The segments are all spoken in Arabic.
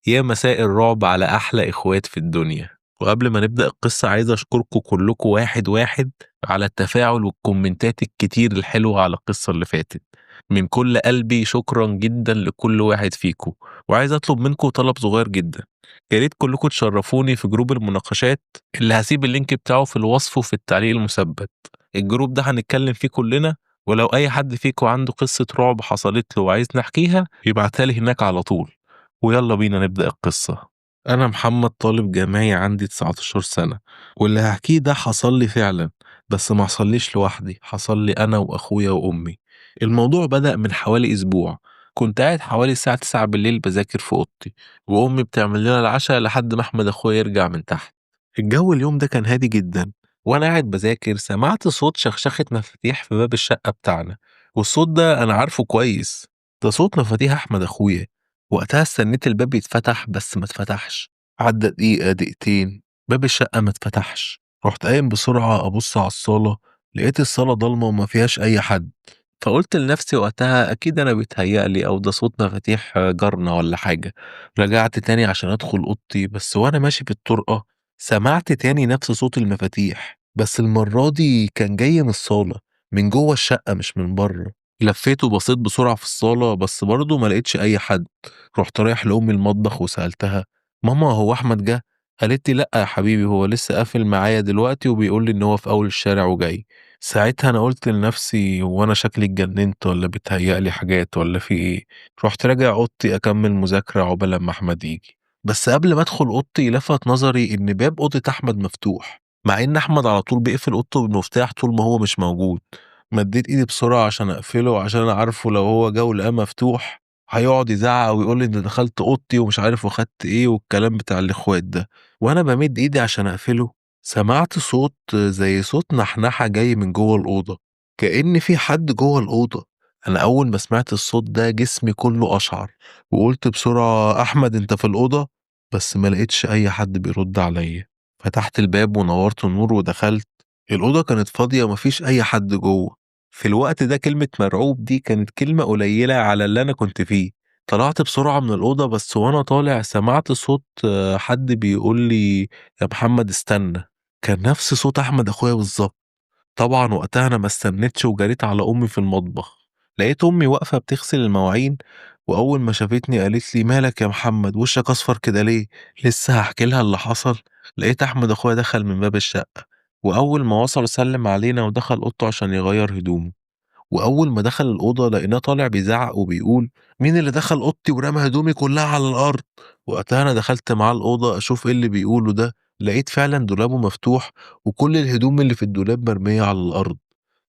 يا مساء الرعب على أحلى إخوات في الدنيا. وقبل ما نبدأ القصة عايز أشكركم كلكم واحد واحد على التفاعل والكومنتات الكتير الحلوة على القصة اللي فاتت. من كل قلبي شكرا جدا لكل واحد فيكم. وعايز أطلب منكم طلب صغير جدا، يا ريت كلكم تشرفوني في جروب المناقشات اللي هسيب اللينك بتاعه في الوصف وفي التعليق المثبت. الجروب ده هنتكلم فيه كلنا، ولو أي حد فيكم عنده قصة رعب حصلت له وعايز نحكيها يبعتها لي هناك على طول. ويلا بينا نبدأ القصة. أنا محمد، طالب جامعي عندي 19 سنة، واللي هحكيه ده حصل لي فعلا، بس ما حصليش لوحدي، حصل لي أنا وأخويا وأمي. الموضوع بدأ من حوالي أسبوع. كنت قاعد حوالي الساعة 9 بالليل بذاكر في أوضتي، وأمي بتعمل لنا العشاء لحد ما أحمد أخويا يرجع من تحت. الجو اليوم ده كان هادي جدا، وأنا قاعد بذاكر سمعت صوت شخشخة مفاتيح في باب الشقة بتاعنا. والصوت ده أنا عارفه كويس، ده صوت مفاتيح أحمد أخويا. وقتها استنيت الباب يتفتح بس ما اتفتحش. عدى دقيقة دقيقتين، باب الشقة ما اتفتحش. رحت قايم بسرعة أبص على الصالة، لقيت الصالة ضلمة وما فيهاش أي حد. فقلت لنفسي وقتها أكيد أنا بيتهيألي أو ده صوت مفاتيح جارنا ولا حاجة. رجعت تاني عشان أدخل أوضتي، بس وأنا ماشي في الطرقة سمعت تاني نفس صوت المفاتيح، بس المرة دي كان جاي من الصالة، من جوه الشقة مش من بره. لفيت وبصيت بسرعة في الصالة بس برضه ما لقيتش أي حد. رحت رايح لأمي المطبخ وسألتها: ماما هو أحمد جه؟ قالت لي لأ يا حبيبي، هو لسه قافل معايا دلوقتي وبيقول لي إن هو في أول الشارع وجاي. ساعتها أنا قلت لنفسي هو أنا شكلي اتجننت ولا بيتهيألي حاجات ولا في إيه؟ رحت راجع أوضتي أكمل مذاكرة عقبال لما أحمد يجي. بس قبل ما أدخل أوضتي لفت نظري إن باب أوضة أحمد مفتوح، مع إن أحمد على طول بيقفل أوضته بالمفتاح طول ما هو مش موجود. مديت إيدي بسرعة عشان أقفله، عشان أنا عارفه لو هو جه ولقاه مفتوح هيقعد يزعق ويقول لي انت دخلت اوضتي ومش عارف واخدت ايه والكلام بتاع الاخوات ده. وانا بمد ايدي عشان اقفله سمعت صوت زي صوت نحنحة جاي من جوه الأوضة، كأن في حد جوه الأوضة. أنا أول ما سمعت الصوت ده جسمي كله أشعر، وقلت بسرعة: أحمد أنت في الأوضة؟ بس ما لقيتش أي حد بيرد عليا. فتحت الباب ونورت النور ودخلت. الأوضة كانت فاضية ومفيش أي حد جوه. في الوقت ده كلمة مرعوب دي كانت كلمة قليلة على اللي أنا كنت فيه. طلعت بسرعة من الأوضة، بس وأنا طالع سمعت صوت حد بيقول لي: يا محمد استنى. كان نفس صوت أحمد أخويا بالظبط. طبعا وقتها أنا ما استنيتش وجريت على أمي في المطبخ. لقيت أمي واقفة بتغسل المواعين، وأول ما شافتني قالت لي: مالك يا محمد وشك أصفر كده ليه؟ لسه هحكي لها اللي حصل. لقيت أحمد أخويا دخل من باب الشقة، وأول ما وصل سلم علينا ودخل أوضته عشان يغير هدومه. وأول ما دخل الأوضة لقيناه طالع بيزعق وبيقول: مين اللي دخل أوضتي ورمى هدومي كلها على الأرض؟ وقتها أنا دخلت معاه الأوضة أشوف إيه اللي بيقوله ده. لقيت فعلا دولابه مفتوح، وكل الهدوم اللي في الدولاب مرمية على الأرض،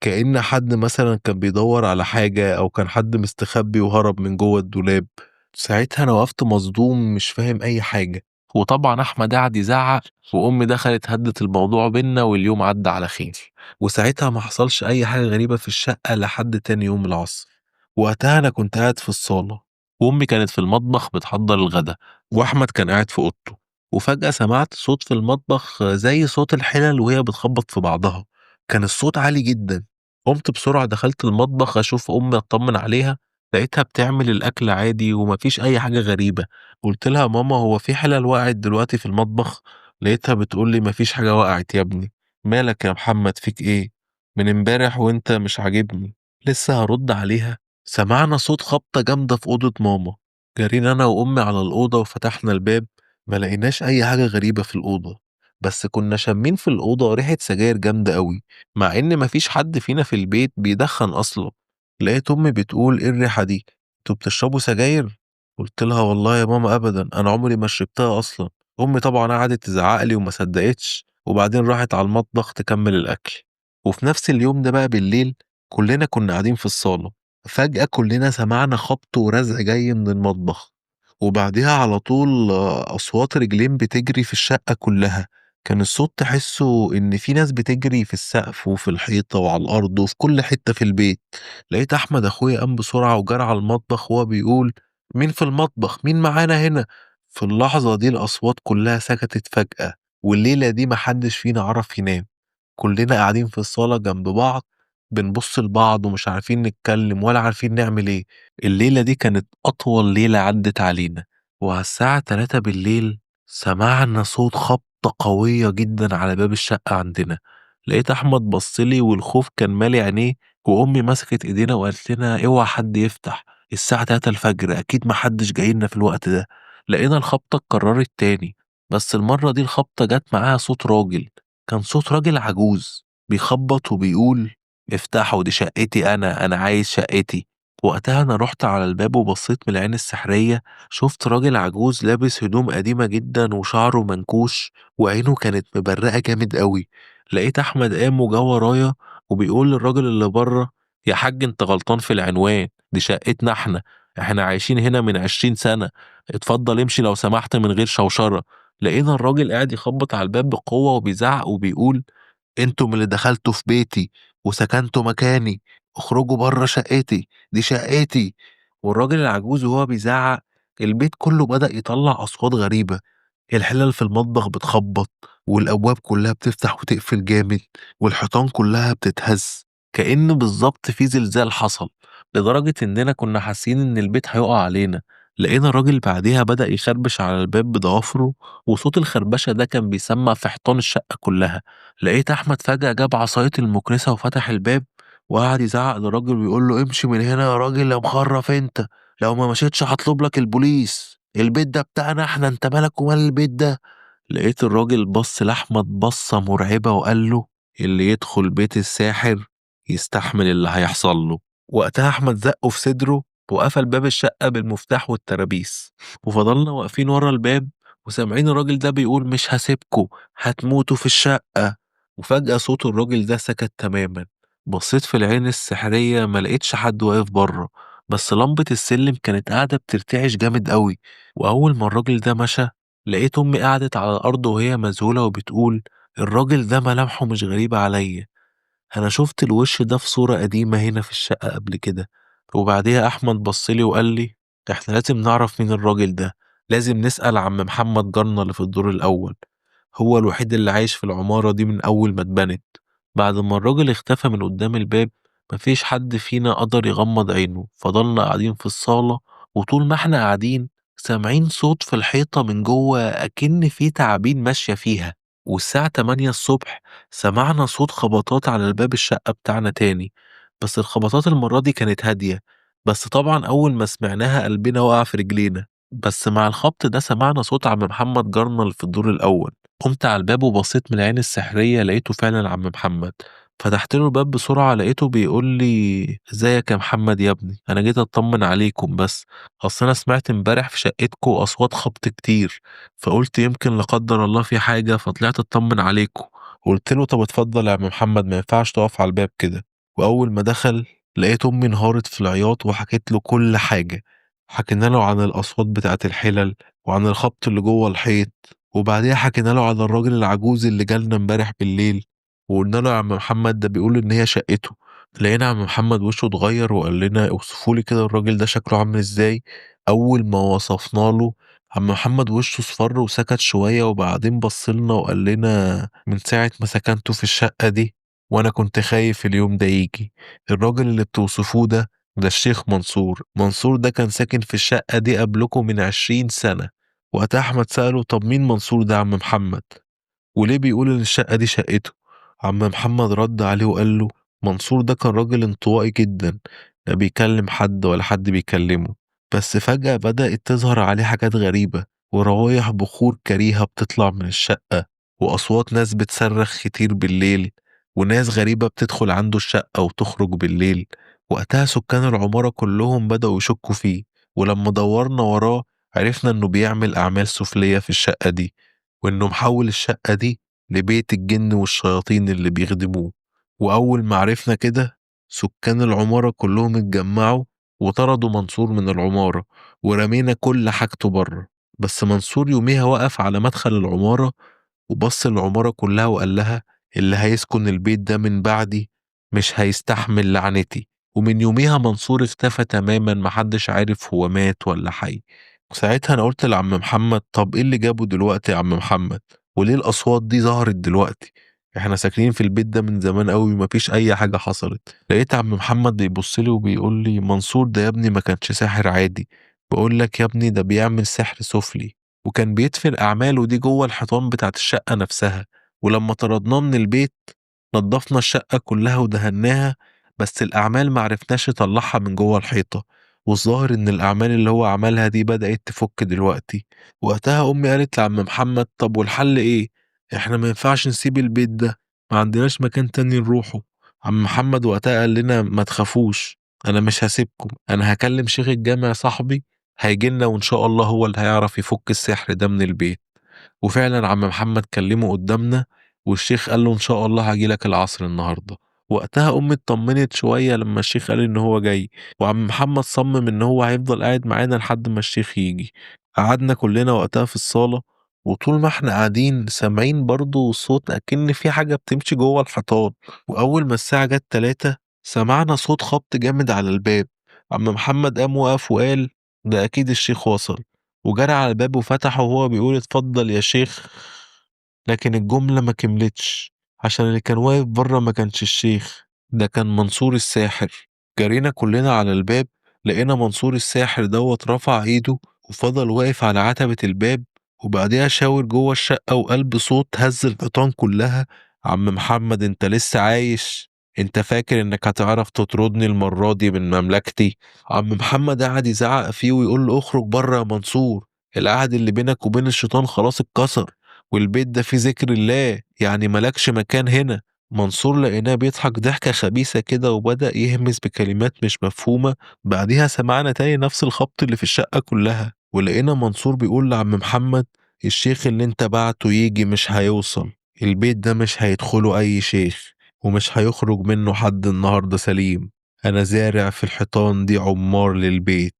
كأن حد مثلا كان بيدور على حاجة أو كان حد مستخبي وهرب من جوه الدولاب. ساعتها أنا وقفت مصدوم مش فاهم أي حاجة. وطبعا أحمد قعد يزعق، وأمي دخلت هدت الموضوع بينا واليوم عدى على خير. وساعتها ما حصلش أي حاجة غريبة في الشقة لحد تاني يوم العصر. وقتها أنا كنت قاعد في الصالة، وأمي كانت في المطبخ بتحضر الغدا، وأحمد كان قاعد في أوضته. وفجأة سمعت صوت في المطبخ زي صوت الحلل وهي بتخبط في بعضها. كان الصوت عالي جدا. قمت بسرعة دخلت المطبخ أشوف أمي أطمن عليها. لقيتها بتعمل الأكل عادي ومفيش أي حاجة غريبة. قلت لها: ماما هو في حلل وقعت دلوقتي في المطبخ؟ لقيتها بتقول لي: مفيش حاجة وقعت يا ابني. مالك يا محمد فيك ايه؟ من امبارح وانت مش عاجبني. لسه هرد عليها سمعنا صوت خبطة جامدة في أوضة ماما. جرينا أنا وأمي على الأوضة وفتحنا الباب. ما لقيناش أي حاجة غريبة في الأوضة، بس كنا شامين في الأوضة ريحة سجاير جامدة قوي، مع إن مفيش حد فينا في البيت بيدخن أصلا. لقيت أمي بتقول: إيه الريحة دي؟ انتوا بتشربوا سجاير؟ قلت لها: والله يا ماما أبدا، أنا عمري ما شربتها أصلا. أمي طبعا قعدت تزعق لي وما صدقتش، وبعدين راحت على المطبخ تكمل الأكل. وفي نفس اليوم ده بقى بالليل كلنا كنا قاعدين في الصالة. فجأة كلنا سمعنا خبط ورزع جاي من المطبخ، وبعديها على طول أصوات رجلين بتجري في الشقة كلها. كان الصوت تحسه إن في ناس بتجري في السقف وفي الحيطة وعلى الأرض وفي كل حتة في البيت. لقيت أحمد أخويا قام بسرعة وجرى على المطبخ وهو بيقول: مين في المطبخ؟ مين معانا هنا؟ في اللحظة دي الأصوات كلها سكتت فجأة، والليلة دي محدش فينا عرف ينام. كلنا قاعدين في الصالة جنب بعض بنبص لبعض ومش عارفين نتكلم ولا عارفين نعمل ايه. الليلة دي كانت أطول ليلة عدت علينا. وعلى الساعة 3 بالليل سمعنا صوت خبطة قوية جدا على باب الشقة عندنا. لقيت أحمد بصلي والخوف كان مالي عينيه، وأمي مسكت إيدينا وقالت لنا اوعى حد يفتح، الساعة 3 الفجر أكيد محدش جايلنا في الوقت ده. لقينا الخبطة اتكررت تاني، بس المرة دي الخبطة جت معاها صوت راجل. كان صوت راجل عجوز بيخبط وبيقول افتحوا دي شقتي، أنا عايز شقتي. وقتها أنا رحت على الباب وبصيت من العين السحرية، شفت راجل عجوز لابس هدوم قديمة جدا وشعره منكوش وعينه كانت مبرقة جامد قوي. لقيت أحمد قام وجا ورايا وبيقول للراجل اللي بره يا حاج انت غلطان في العنوان، دي شقتنا احنا عايشين هنا من 20 سنة، اتفضل امشي لو سمحت من غير شوشرة. لقينا الراجل قاعد يخبط على الباب بقوة وبيزعق وبيقول انتم اللي دخلتوا في بيتي وسكنتوا مكاني، اخرجوا بره شقتي، دي شقتي. والراجل العجوز وهو بيزعق البيت كله بدأ يطلع أصوات غريبة، الحلل في المطبخ بتخبط والأبواب كلها بتفتح وتقفل جامد والحيطان كلها بتتهز، كأن بالظبط في زلزال حصل، لدرجة إننا كنا حاسين إن البيت هيقع علينا. لقينا الراجل بعديها بدأ يخربش على الباب بضوافره، وصوت الخربشة ده كان بيسمع في حيطان الشقة كلها. لقيت أحمد فجأة جاب عصاية المكنسة وفتح الباب وقعد يزعق للراجل ويقول له امشي من هنا يا راجل يا مخرف انت، لو ما مشيتش هطلب لك البوليس، البيت ده بتاعنا احنا، انت مالك ومال البيت ده. لقيت الراجل بص لأحمد بصة مرعبة وقال له اللي يدخل بيت الساحر يستحمل اللي هيحصل له. وقتها أحمد زقه في صدره وقفل باب الشقة بالمفتاح والترابيس، وفضلنا واقفين ورا الباب وسامعين الراجل ده بيقول مش هسيبكوا، هتموتوا في الشقة. وفجأة صوت الراجل ده سكت تماما. بصيت في العين السحرية ما لقيتش حد واقف بره، بس لمبة السلم كانت قاعدة بترتعش جامد قوي. وأول ما الراجل ده مشى لقيت أمي قعدت على الأرض وهي مذهولة وبتقول الراجل ده ملامحه مش غريبة عليا، أنا شفت الوش ده في صورة قديمة هنا في الشقة قبل كده. وبعديها أحمد بصلي وقال لي إحنا لازم نعرف مين الراجل ده، لازم نسأل عم محمد جارنا اللي في الدور الأول، هو الوحيد اللي عايش في العمارة دي من أول ما اتبنت. بعد ما الراجل اختفى من قدام الباب مفيش حد فينا قدر يغمض عينه، فضلنا قاعدين في الصالة، وطول ما احنا قاعدين سامعين صوت في الحيطة من جوه أكن في تعابين ماشية فيها. والساعة 8 الصبح سمعنا صوت خبطات على الباب الشقة بتاعنا تاني، بس الخبطات المرة دي كانت هادية. بس طبعا أول ما سمعناها قلبنا وقع في رجلينا. بس مع الخبط ده سمعنا صوت عم محمد جارنا اللي في الدور الأول. قمت على الباب وبصيت من العين السحرية لقيته فعلا عم محمد. فتحت له الباب بسرعة لقيته بيقول لي ازيك يا محمد يا ابني، انا جيت اطمن عليكم بس، اصل انا سمعت امبارح في شقتكم اصوات خبط كتير، فقلت يمكن لا قدر الله في حاجة فطلعت اطمن عليكم. قلت له طب اتفضل يا عم محمد ما ينفعش تقف على الباب كده. واول ما دخل لقيت امي انهارت في العياط وحكيت له كل حاجة. حكينا له عن الاصوات بتاعت الحلل وعن الخبط اللي جوه الحيط، وبعديها حكينا له على الراجل العجوز اللي جالنا امبارح بالليل، وقلنا له يا عم محمد ده بيقول ان هي شقته. لقينا عم محمد وشه اتغير وقال لنا اوصفوا لي كده الراجل ده شكله عامل ازاي. اول ما وصفنا له عم محمد وشه اصفر وسكت شوية وبعدين بصلنا وقال لنا من ساعة ما سكنتوا في الشقة دي وانا كنت خايف اليوم ده يجي. الراجل اللي بتوصفوه ده الشيخ منصور، منصور ده كان ساكن في الشقة دي قبلكم من 20 سنة. وقتها أحمد سأله طب مين منصور ده يا عم محمد، وليه بيقول إن الشقة دي شقته. عم محمد رد عليه وقال له منصور ده كان راجل انطوائي جدا، لا بيكلم حد ولا حد بيكلمه، بس فجأة بدأت تظهر عليه حاجات غريبة وروايح بخور كريهة بتطلع من الشقة، وأصوات ناس بتصرخ كتير بالليل، وناس غريبة بتدخل عنده الشقة وتخرج بالليل. وقتها سكان العمارة كلهم بدأوا يشكوا فيه، ولما دورنا وراه عرفنا إنه بيعمل أعمال سفلية في الشقة دي، وإنه محول الشقة دي لبيت الجن والشياطين اللي بيخدموه. وأول ما عرفنا كده سكان العمارة كلهم اتجمعوا وطردوا منصور من العمارة ورمينا كل حاجته بره. بس منصور يوميها وقف على مدخل العمارة وبص العمارة كلها وقال لها اللي هيسكن البيت ده من بعدي مش هيستحمل لعنتي. ومن يوميها منصور اختفى تماما، محدش عارف هو مات ولا حي. وساعتها انا قلت لعم محمد طب ايه اللي جابه دلوقتي يا عم محمد، وليه الاصوات دي ظهرت دلوقتي، احنا ساكنين في البيت ده من زمان قوي ومفيش اي حاجة حصلت. لقيت عم محمد بيبص لي وبيقول لي منصور ده يا ابني ما كانش ساحر عادي، بقول لك يا ابني ده بيعمل سحر سفلي، وكان بيدفن أعماله دي جوه الحيطان بتاعت الشقة نفسها. ولما طردناه من البيت نضفنا الشقة كلها ودهناها، بس الأعمال معرفناش نطلعها من جوه الحيطة. والظاهر إن الأعمال اللي هو عملها دي بدأت تفك دلوقتي. وقتها أمي قالت لعم محمد: طب والحل إيه؟ إحنا ما ينفعش نسيب البيت ده، ما عندناش مكان تاني نروحه. عم محمد وقتها قال لنا: ما تخافوش، أنا مش هسيبكم، أنا هكلم شيخ الجامع صاحبي هيجيلنا وإن شاء الله هو اللي هيعرف يفك السحر ده من البيت. وفعلا عم محمد كلمه قدامنا، والشيخ قال له: إن شاء الله هجيلك العصر النهاردة. وقتها أمي اطمنت شوية لما الشيخ قال إن هو جاي، وعم محمد صمم إن هو هيفضل قاعد معانا لحد ما الشيخ يجي. قعدنا كلنا وقتها في الصالة، وطول ما احنا قاعدين سامعين برضو صوت أكن في حاجة بتمشي جوه الحيطان. وأول ما الساعة جت 3 سمعنا صوت خبط جامد على الباب. عم محمد قام وقف وقال: ده أكيد الشيخ وصل. وجرى على الباب وفتحه وهو بيقول: اتفضل يا شيخ. لكن الجملة ما كملتش، عشان اللي كان واقف بره ما كانش الشيخ، ده كان منصور الساحر. جرينا كلنا على الباب، لقينا منصور الساحر دوت رفع ايده وفضل واقف على عتبة الباب، وبعديها شاور جوه الشقة وقال بصوت هز الحيطان كلها: عم محمد انت لسه عايش؟ انت فاكر انك هتعرف تطردني المرة دي من مملكتي؟ عم محمد قعد يزعق فيه ويقول له: اخرج بره يا منصور، العهد اللي بينك وبين الشيطان خلاص اتكسر، والبيت ده فيه ذكر الله، يعني ملكش مكان هنا. منصور لقيناه بيضحك ضحكة خبيثة كده وبدأ يهمس بكلمات مش مفهومة. بعديها سمعنا تاني نفس الخبط اللي في الشقة كلها، ولقينا منصور بيقول لعم محمد: الشيخ اللي انت بعته يجي مش هيوصل، البيت ده مش هيدخله أي شيخ، ومش هيخرج منه حد النهاردة سليم. أنا زارع في الحيطان دي عمار للبيت،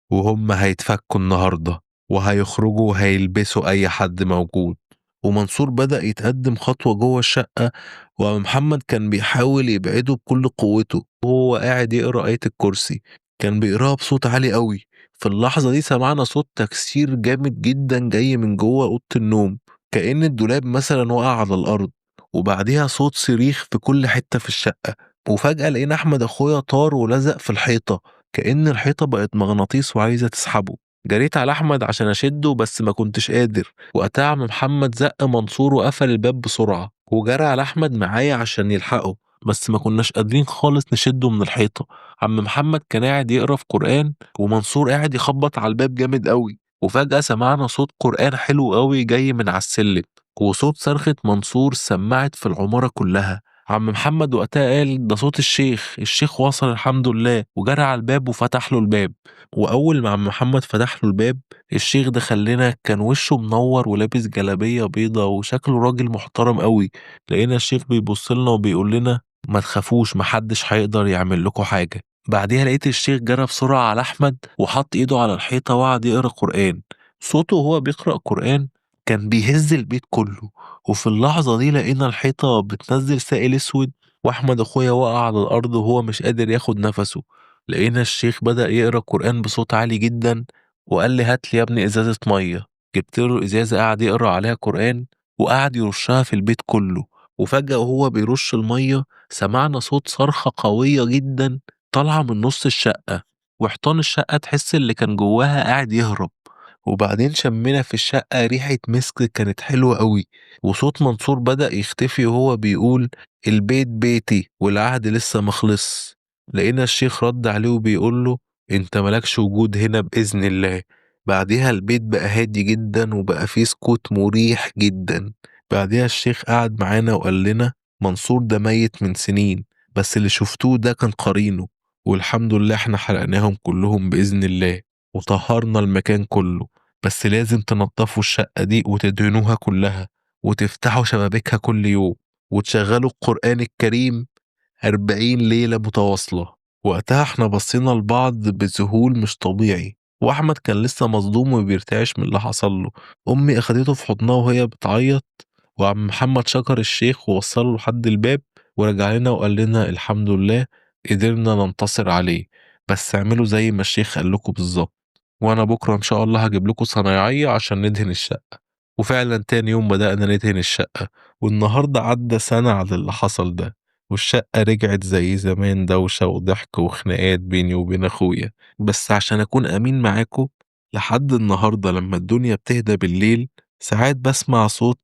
وهم هيتفكوا النهاردة وهيخرجوا وهيلبسوا أي حد موجود. ومنصور بدأ يتقدم خطوة جوه الشقة، ومحمد كان بيحاول يبعده بكل قوته وهو قاعد يقرأ آية الكرسي. كان بيقراها بصوت عالي قوي. في اللحظة دي سمعنا صوت تكسير جامد جدا جاي من جوه أوضة النوم، كأن الدولاب مثلا وقع على الأرض. وبعديها صوت صريخ في كل حتة في الشقة. وفجأة لقينا أحمد أخويا طار ولزق في الحيطة، كأن الحيطة بقت مغناطيس وعايزة تسحبه. جريت على أحمد عشان أشده بس ما كنتش قادر. وقتها عم محمد زق منصور وقفل الباب بسرعة، وجرى على أحمد معايا عشان يلحقه، بس ما كناش قادرين خالص نشده من الحيطة. عم محمد كان قاعد يقرا في قرآن، ومنصور قاعد يخبط على الباب جامد قوي. وفجأة سمعنا صوت قرآن حلو قوي جاي من على السلم، وصوت صرخة منصور سمعت في العمارة كلها. عم محمد وقتها قال: ده صوت الشيخ وصل الحمد لله. وجرى على الباب وفتح له الباب. وأول ما عم محمد فتح له الباب الشيخ دخل لنا، كان وشه منور ولابس جلابية بيضة وشكله راجل محترم قوي. لقينا الشيخ بيبص لنا وبيقول لنا: ما تخافوش، محدش هيقدر يعمل لكم حاجة. بعديها لقيت الشيخ جرى بسرعة على أحمد وحط إيده على الحيطة وقعد يقرأ قرآن. صوته وهو بيقرأ قرآن كان بيهز البيت كله. وفي اللحظة دي لقينا الحيطة بتنزل سائل أسود، وأحمد أخويا وقع على الأرض وهو مش قادر ياخد نفسه. لقينا الشيخ بدأ يقرأ قرآن بصوت عالي جدا، وقال لي: هات لي يا ابني إزازة مية. جبت له إزازة قعد يقرأ عليها قرآن، وقعد يرشها في البيت كله. وفجأة وهو بيرش المية سمعنا صوت صرخة قوية جدا طالعة من نص الشقة، وحيطان الشقة تحس اللي كان جواها قاعد يهرب. وبعدين شمينا في الشقة ريحة مسك كانت حلوة قوي. وصوت منصور بدأ يختفي وهو بيقول: البيت بيتي والعهد لسه مخلص. لقينا الشيخ رد عليه وبيقول له: انت ملكش وجود هنا بإذن الله. بعدها البيت بقى هادي جدا وبقى فيه سكوت مريح جدا. بعدها الشيخ قعد معانا وقال لنا: منصور ده ميت من سنين، بس اللي شفتوه ده كان قرينه، والحمد لله احنا حرقناهم كلهم بإذن الله، وطهرنا المكان كله. بس لازم تنضفوا الشقة دي وتدهنوها كلها، وتفتحوا شبابيكها كل يوم، وتشغلوا القرآن الكريم 40 ليلة متواصلة. وقتها احنا بصينا لبعض بذهول مش طبيعي، واحمد كان لسه مصدوم وبيرتعش من اللي حصل له. امي اخدته في حضنها وهي بتعيط، وعم محمد شكر الشيخ ووصله لحد الباب، ورجع لنا وقال لنا: الحمد لله قدرنا ننتصر عليه، بس اعملوا زي ما الشيخ قال لكم بالظبط، وانا بكره ان شاء الله هجيب لكم صنايعية عشان ندهن الشقة. وفعلا تاني يوم بدأنا ندهن الشقة، والنهاردة عدى سنة على اللي حصل ده، والشقة رجعت زي زمان، دوشة وضحك وخناقات بيني وبين أخويا. بس عشان أكون أمين معاكم لحد النهاردة لما الدنيا بتهدى بالليل ساعات بسمع صوت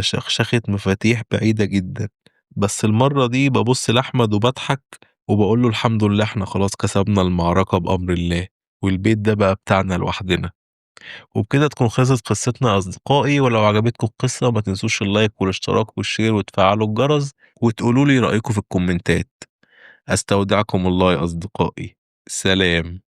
شخشخة مفاتيح بعيدة جدا، بس المرة دي ببص لأحمد وبضحك وبقوله الحمد لله احنا خلاص كسبنا المعركة بأمر الله، والبيت ده بقى بتاعنا لوحدنا. وبكده تكون خلصت قصتنا يا أصدقائي، ولو عجبتكم القصة ما تنسوش اللايك والاشتراك والشير وتفعلوا الجرس وتقولوا لي رأيكم في الكومنتات. أستودعكم الله يا أصدقائي. سلام.